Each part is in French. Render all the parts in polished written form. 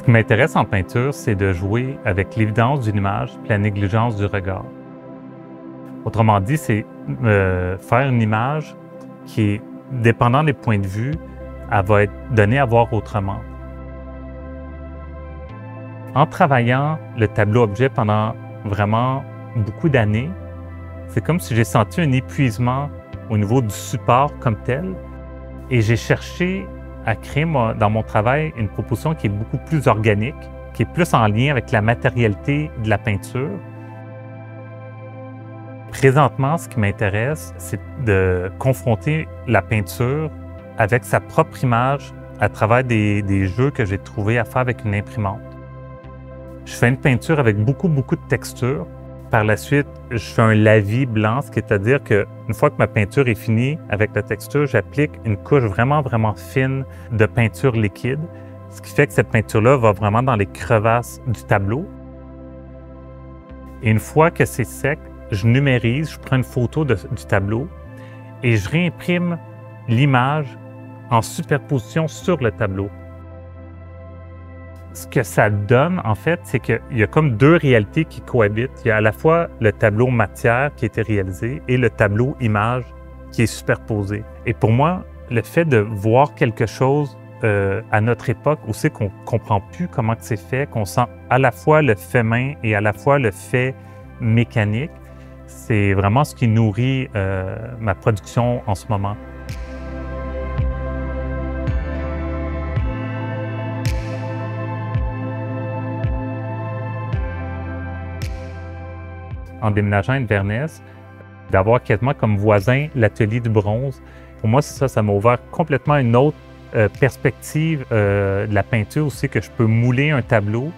Ce qui m'intéresse en peinture, c'est de jouer avec l'évidence d'une image et la négligence du regard. Autrement dit, c'est faire une image qui est, dépendant des points de vue, elle va être donnée à voir autrement. En travaillant le tableau-objet pendant vraiment beaucoup d'années, c'est comme si j'ai senti un épuisement au niveau du support comme tel et j'ai cherché à créer dans mon travail une proposition qui est beaucoup plus organique, qui est plus en lien avec la matérialité de la peinture. Présentement, ce qui m'intéresse, c'est de confronter la peinture avec sa propre image à travers des jeux que j'ai trouvés à faire avec une imprimante. Je fais une peinture avec beaucoup de textures. Par la suite, je fais un lavis blanc, c'est-à-dire qu'une fois que ma peinture est finie avec la texture, j'applique une couche vraiment fine de peinture liquide, ce qui fait que cette peinture-là va vraiment dans les crevasses du tableau. Et une fois que c'est sec, je numérise, je prends une photo du tableau et je réimprime l'image en superposition sur le tableau. Ce que ça donne, en fait, c'est qu'il y a comme deux réalités qui cohabitent. Il y a à la fois le tableau matière qui a été réalisé et le tableau image qui est superposé. Et pour moi, le fait de voir quelque chose à notre époque, où c'est qu'on ne comprend plus comment c'est fait, qu'on sent à la fois le fait main et à la fois le fait mécanique, c'est vraiment ce qui nourrit ma production en ce moment. En déménageant à Inverness, d'avoir quasiment comme voisin l'atelier du bronze, pour moi, ça m'a ouvert complètement une autre perspective de la peinture aussi, que je peux mouler un tableau.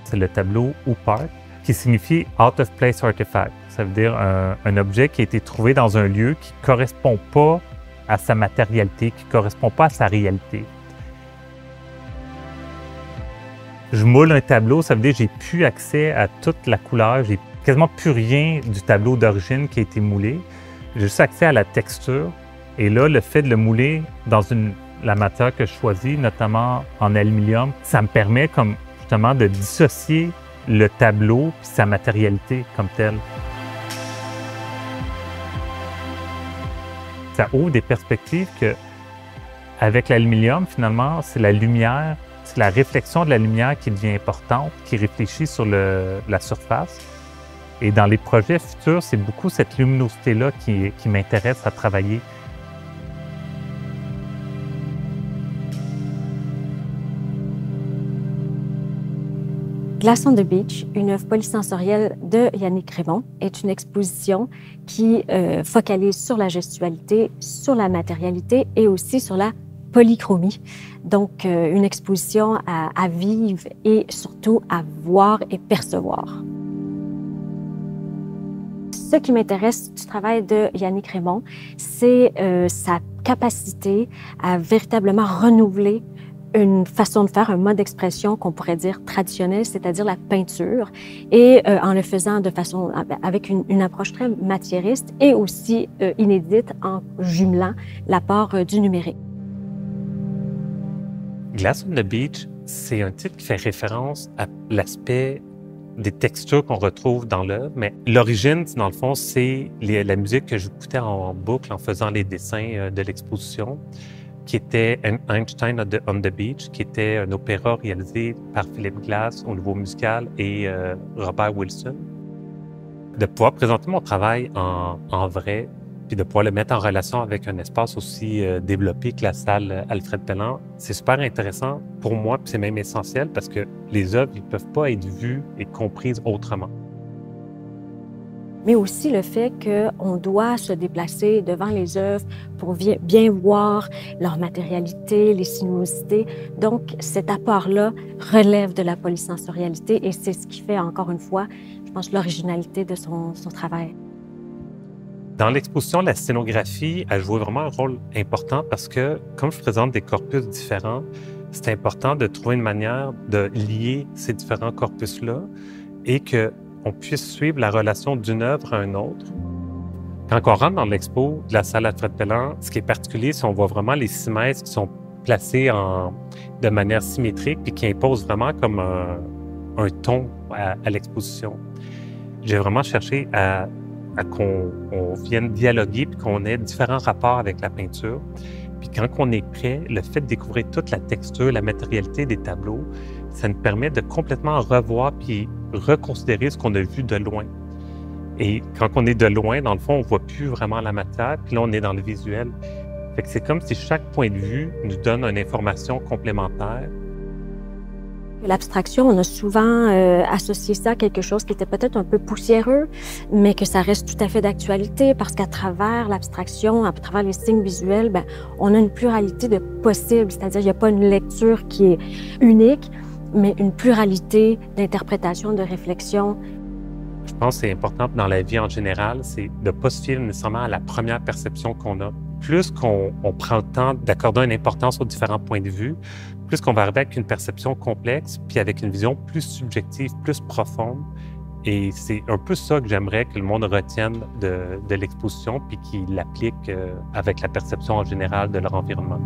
C'est le tableau OOPART, qui signifie Out of Place Artifact. Ça veut dire un objet qui a été trouvé dans un lieu qui ne correspond pas à sa matérialité, qui ne correspond pas à sa réalité. Je moule un tableau, ça veut dire que j'ai plus accès à toute la couleur, j'ai quasiment plus rien du tableau d'origine qui a été moulé. J'ai juste accès à la texture. Et là, le fait de le mouler dans la matière que je choisis, notamment en aluminium, ça me permet comme justement de dissocier le tableau et sa matérialité comme telle. Ça ouvre des perspectives que, avec l'aluminium, finalement, c'est la lumière. C'est la réflexion de la lumière qui devient importante, qui réfléchit sur la surface. Et dans les projets futurs, c'est beaucoup cette luminosité-là qui m'intéresse à travailler. Glass on the Beach, une œuvre polysensorielle de Yannick Raymond, est une exposition qui focalise sur la gestualité, sur la matérialité et aussi sur la polychromie. Donc, une exposition à vivre et surtout à voir et percevoir. Ce qui m'intéresse du travail de Yannick Raymond, c'est sa capacité à véritablement renouveler une façon de faire, un mode d'expression qu'on pourrait dire traditionnel, c'est-à-dire la peinture, et en le faisant de façon avec une approche très matiériste et aussi inédite en jumelant l'apport du numérique. Glass on the Beach, c'est un titre qui fait référence à l'aspect des textures qu'on retrouve dans l'œuvre, mais l'origine, dans le fond, c'est la musique que j'écoutais en boucle en faisant les dessins de l'exposition, qui était Einstein on the Beach, qui était un opéra réalisé par Philip Glass au niveau musical et Robert Wilson. De pouvoir présenter mon travail en vrai, puis de pouvoir le mettre en relation avec un espace aussi développé que la salle Alfred Pelland, c'est super intéressant pour moi, puis c'est même essentiel parce que les œuvres ne peuvent pas être vues et comprises autrement. Mais aussi le fait qu'on doit se déplacer devant les œuvres pour bien voir leur matérialité, les sinuosités. Donc, cet apport-là relève de la polysensorialité et c'est ce qui fait, encore une fois, je pense, l'originalité de son travail. Dans l'exposition, la scénographie a joué vraiment un rôle important parce que, comme je présente des corpus différents, c'est important de trouver une manière de lier ces différents corpus-là et qu'on puisse suivre la relation d'une œuvre à une autre. Quand on rentre dans l'expo de la salle Alfred Pelland, ce qui est particulier, c'est qu'on voit vraiment les 6 maîtres qui sont placés de manière symétrique puis qui imposent vraiment comme un ton à l'exposition. J'ai vraiment cherché à qu'on vienne dialoguer puis qu'on ait différents rapports avec la peinture. Puis quand on est prêt, le fait de découvrir toute la texture, la matérialité des tableaux, ça nous permet de complètement revoir puis reconsidérer ce qu'on a vu de loin. Et quand on est de loin, dans le fond, on ne voit plus vraiment la matière, puis là, on est dans le visuel. Fait que c'est comme si chaque point de vue nous donne une information complémentaire. L'abstraction, on a souvent associé ça à quelque chose qui était peut-être un peu poussiéreux, mais que ça reste tout à fait d'actualité parce qu'à travers l'abstraction, à travers les signes visuels, bien, on a une pluralité de possibles, c'est-à-dire qu'il n'y a pas une lecture qui est unique, mais une pluralité d'interprétations, de réflexions. Je pense que c'est important dans la vie en général, c'est de ne pas se fier nécessairement à la première perception qu'on a. Plus qu'on prend le temps d'accorder une importance aux différents points de vue, plus qu'on va arriver avec une perception complexe, puis avec une vision plus subjective, plus profonde. Et c'est un peu ça que j'aimerais que le monde retienne de l'exposition, puis qu'il l'applique avec la perception en général de leur environnement.